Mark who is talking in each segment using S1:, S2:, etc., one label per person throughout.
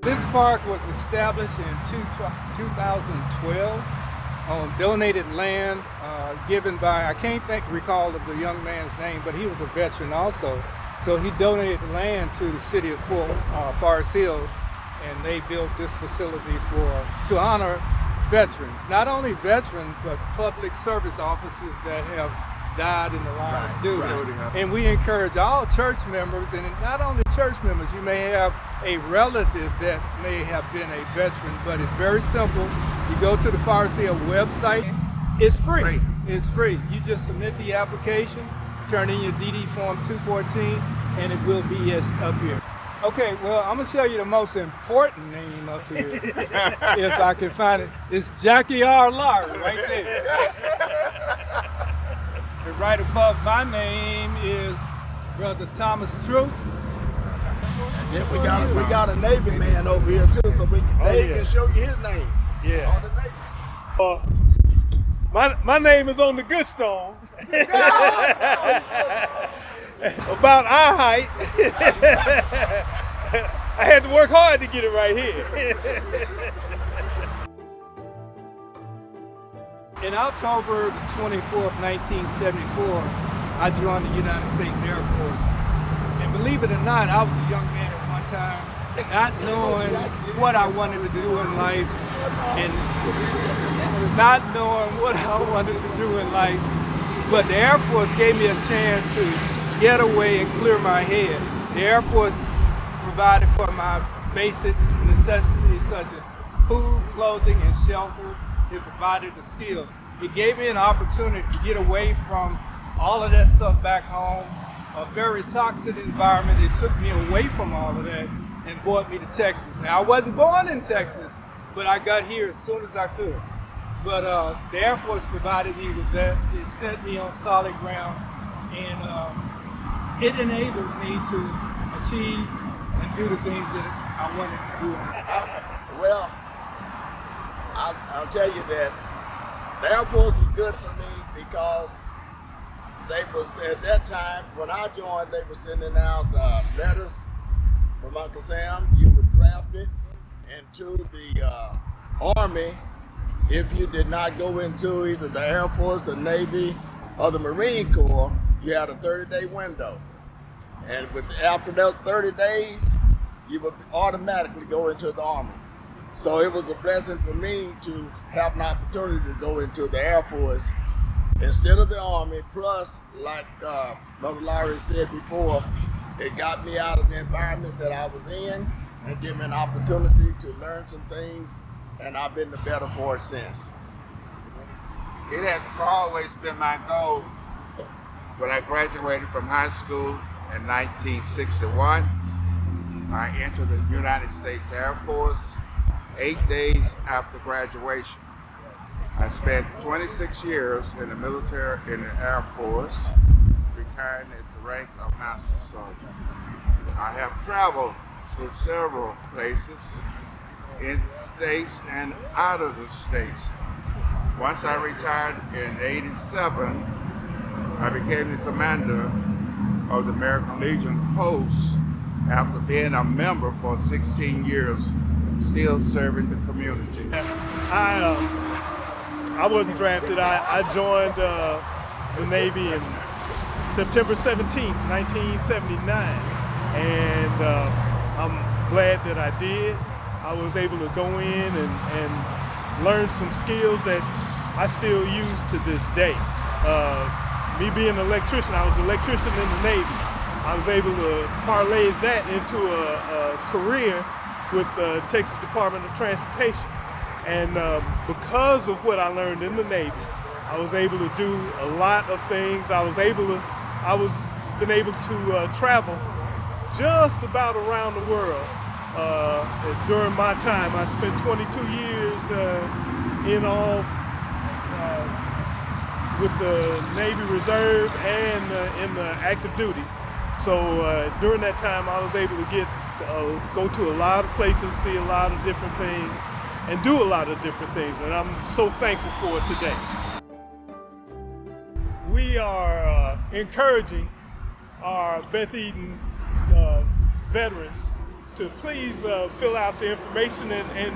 S1: This park was established in 2012 on donated land given by, I can't recall of the young man's name, but he was a veteran also. So he donated land to the city of Forest Hill, and they built this facility to honor veterans. Not only veterans, but public service officers that have died in the line of duty. And we encourage all church members, and not only church members, you may have a relative that may have been a veteran, but it's very simple. You go to the Forest Hill website, it's free. It's free. You just submit the application, turn in your DD form 214, and it will be up here. Okay, well, I'm gonna show you the most important name up here, if I can find it. It's Jackie R. Lowry right there. And right above my name is Brother Thomas TROUPE.
S2: Yeah, we got a Navy man over here too, so Dave can show you his name.
S3: Yeah. My name is on the good stone. About eye height. I had to work hard to get it right here.
S1: In October the 24th, 1974, I joined the United States Air Force. And believe it or not, I was a young man at one time, not knowing what I wanted to do in life, and not knowing what I wanted to do in life. But the Air Force gave me a chance to get away and clear my head. The Air Force provided for my basic necessities such as food, clothing, and shelter. It provided the skill. It gave me an opportunity to get away from all of that stuff back home, a very toxic environment. It took me away from all of that and brought me to Texas. Now, I wasn't born in Texas, but I got here as soon as I could. But the Air Force provided me with that. It set me on solid ground, and it enabled me to achieve and do the things that I wanted to do.
S2: Well, I'll tell you that the Air Force was good for me because they was, at that time, when I joined, they were sending out letters from Uncle Sam. You were drafted into the Army if you did not go into either the Air Force, the Navy, or the Marine Corps. You had a 30-day window. And after those 30 days, you would automatically go into the Army. So it was a blessing for me to have an opportunity to go into the Air Force instead of the Army. Plus, like Brother Lowry said before, it got me out of the environment that I was in and gave me an opportunity to learn some things, and I've been the better for it since.
S4: It has always been my goal. When I graduated from high school in 1961, I entered the United States Air Force 8 days after graduation. I spent 26 years in the military, in the Air Force, retiring at the rank of Master Sergeant. I have traveled to several places in states and out of the states. Once I retired in '87, I became the commander of the American Legion post after being a member for 16 years, still serving the community.
S3: I wasn't drafted. I joined the Navy in September 17, 1979, and I'm glad that I did. I was able to go in and learn some skills that I still use to this day. Me being an electrician, I was an electrician in the Navy. I was able to parlay that into a career with the Texas Department of Transportation. And because of what I learned in the Navy, I was able to do a lot of things. I was been able to travel just about around the world. During my time, I spent 22 years in all with the Navy Reserve and in the active duty. So during that time, I was able to go to a lot of places, see a lot of different things, and do a lot of different things, and I'm so thankful for it today. We are encouraging our Beth Eden veterans to please fill out the information and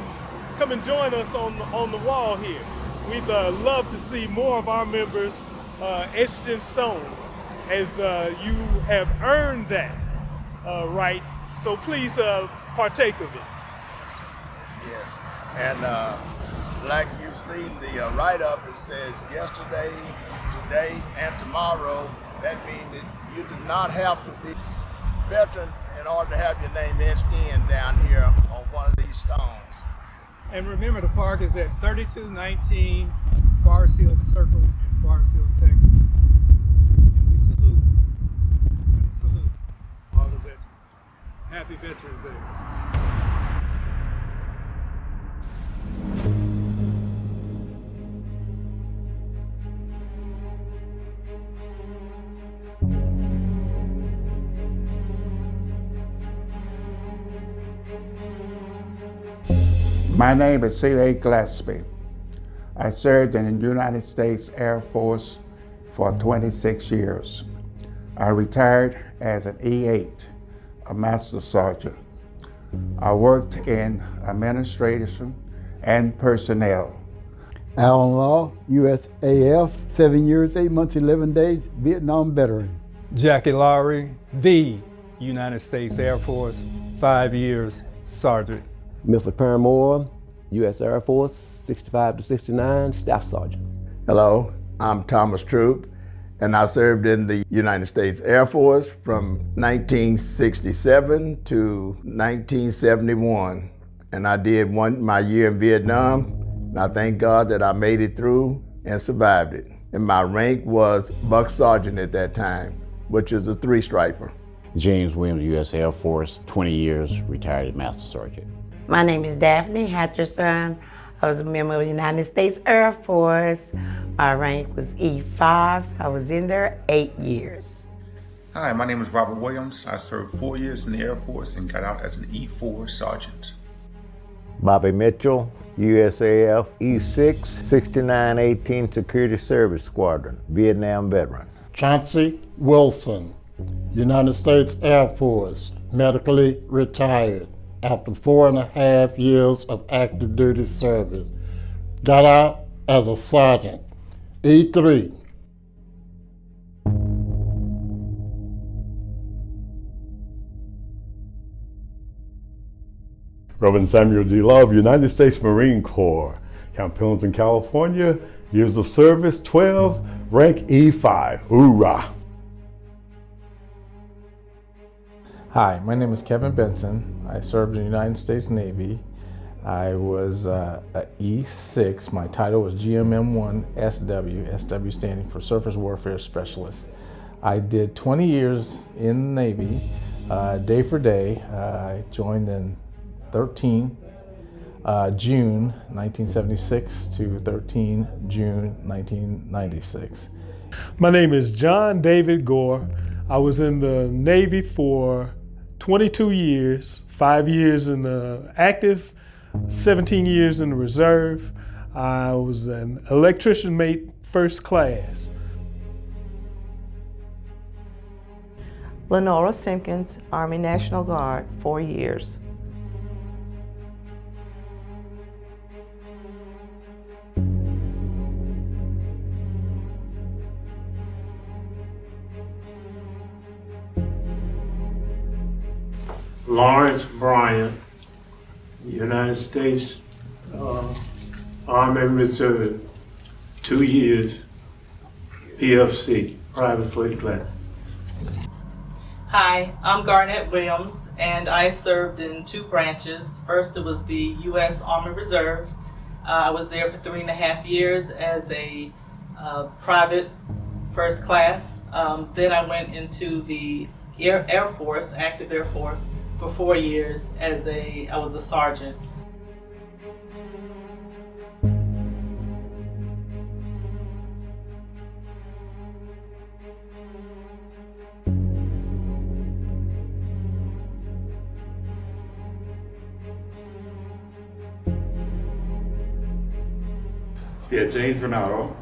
S3: come and join us on the wall here. We'd love to see more of our members etched in stone, as you have earned that right. So please partake of it.
S2: Yes, and like you've seen the write-up, it says yesterday, today, and tomorrow. That means that you do not have to be veteran in order to have your name etched in down here on one of these stones.
S1: And remember, the park is at 3219 Forest Hill Circle in Forest Hill, Texas. And we salute all the veterans. Happy Veterans Day.
S4: My name is C.A. Gillespie. I served in the United States Air Force for 26 years. I retired as an E8, a Master Sergeant. I worked in administration and personnel.
S5: Alan Law, USAF, 7 years, 8 months, 11 days, Vietnam veteran.
S1: Jackie Lowry, the United States Air Force, 5 years, Sergeant.
S6: Milford Paramore, U.S. Air Force, 65 to 69, Staff Sergeant.
S2: Hello, I'm Thomas TROUPE, and I served in the United States Air Force from 1967 to 1971. And I did my year in Vietnam, and I thank God that I made it through and survived it. And my rank was Buck Sergeant at that time, which is a 3-striper.
S7: James Williams, U.S. Air Force, 20 years, retired as Master Sergeant.
S8: My name is Daphne Hatcherson. I was a member of the United States Air Force. My rank was E5. I was in there 8 years.
S9: Hi, my name is Robert Williams. I served 4 years in the Air Force and got out as an E4 Sergeant.
S10: Bobby Mitchell, USAF E6, 6918 Security Service Squadron, Vietnam veteran.
S11: Chauncey Wilson, United States Air Force, medically retired after 4.5 years of active duty service. Got out as a sergeant, E3.
S12: Reverend Samuel D. Love, United States Marine Corps, Camp Pendleton, California, years of service 12, rank E5, hoorah.
S13: Hi, my name is Kevin Benson. I served in the United States Navy. I was a E6. My title was GMM1 SW, SW standing for Surface Warfare Specialist. I did 20 years in the Navy, day for day. I joined in June 1976 to 13 June 1996.
S3: My name is John David Gore. I was in the Navy for 22 years, 5 years in the active, 17 years in the reserve. I was an electrician mate, first class.
S14: Lenora Simpkins, Army National Guard, 4 years.
S15: Lawrence Bryan, United States Army Reserve, 2 years, PFC, private first class.
S16: Hi, I'm Garnett Williams, and I served in 2 branches. First, it was the U.S. Army Reserve. I was there for 3.5 years as a private first class. Then I went into the Air Force, active Air Force, for 4 years as I was a sergeant.
S17: Yeah, James Renado,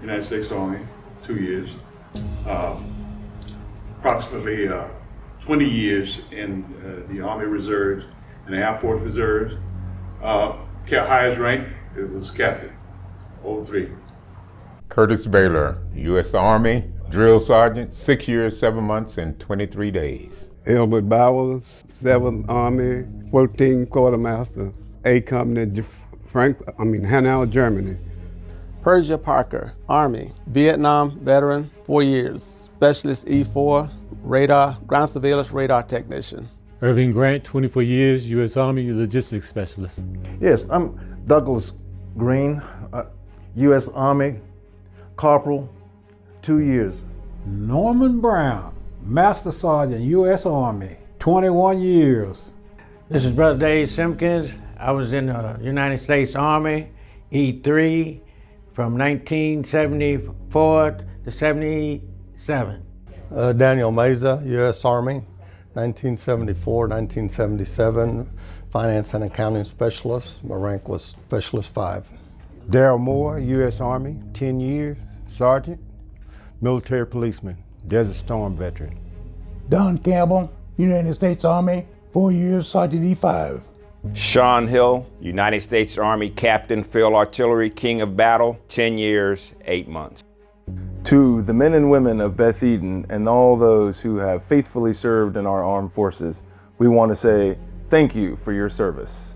S17: United States Army, 2 years. Approximately 20 years in the Army Reserves and the Air Force Reserves. Highest rank, it was captain, 03.
S18: Curtis Baylor, U.S. Army, Drill Sergeant, 6 years, 7 months, and 23 days.
S19: Elbert Bowers, 7th Army, 14th Quartermaster, A Company, Hanau, Germany.
S20: Persia Parker, Army, Vietnam veteran, 4 years, Specialist E4, radar, ground surveillance radar technician.
S21: Irving Grant, 24 years, U.S. Army Logistics Specialist.
S22: Yes, I'm Douglas Greene, U.S. Army Corporal, 2 years.
S23: Norman Brown, Master Sergeant, U.S. Army, 21 years.
S24: This is Brother Dave Simpkins. I was in the United States Army, E3, from 1974 to 77.
S25: Daniel Meza, U.S. Army, 1974, 1977, Finance and Accounting Specialist. My rank was Specialist 5.
S26: Darrell Moore, U.S. Army, 10 years, Sergeant, Military Policeman, Desert Storm Veteran.
S27: Don Campbell, United States Army, 4 years, Sergeant E5.
S28: SHAWN Hill, United States Army Captain, Field Artillery, King of Battle, 10 years, 8 months.
S29: To the men and women of Beth Eden and all those who have faithfully served in our armed forces, we want to say thank you for your service.